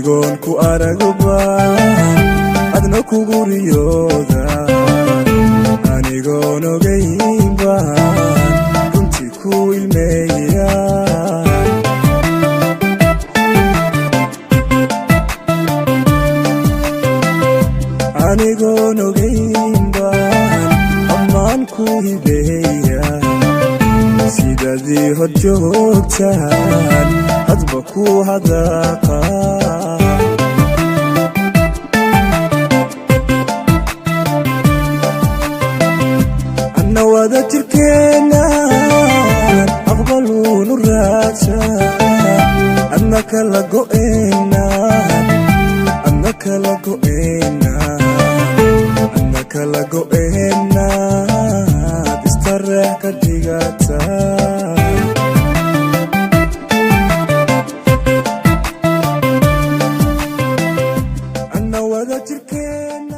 adigoon ku aragubaan adna kugu riyooda anigoon ogaynbaan runtii ku ilmeeya anigoon ogaynbaan ammaan ku hibeeya sidadii hor joogtaan hadba ku hadaaqa anna wada jirkeena aqbaluunu raadsa adna kala go'eena adna kala go'eena adna kala go'eena istareex ka dhigata anna wada jirkeena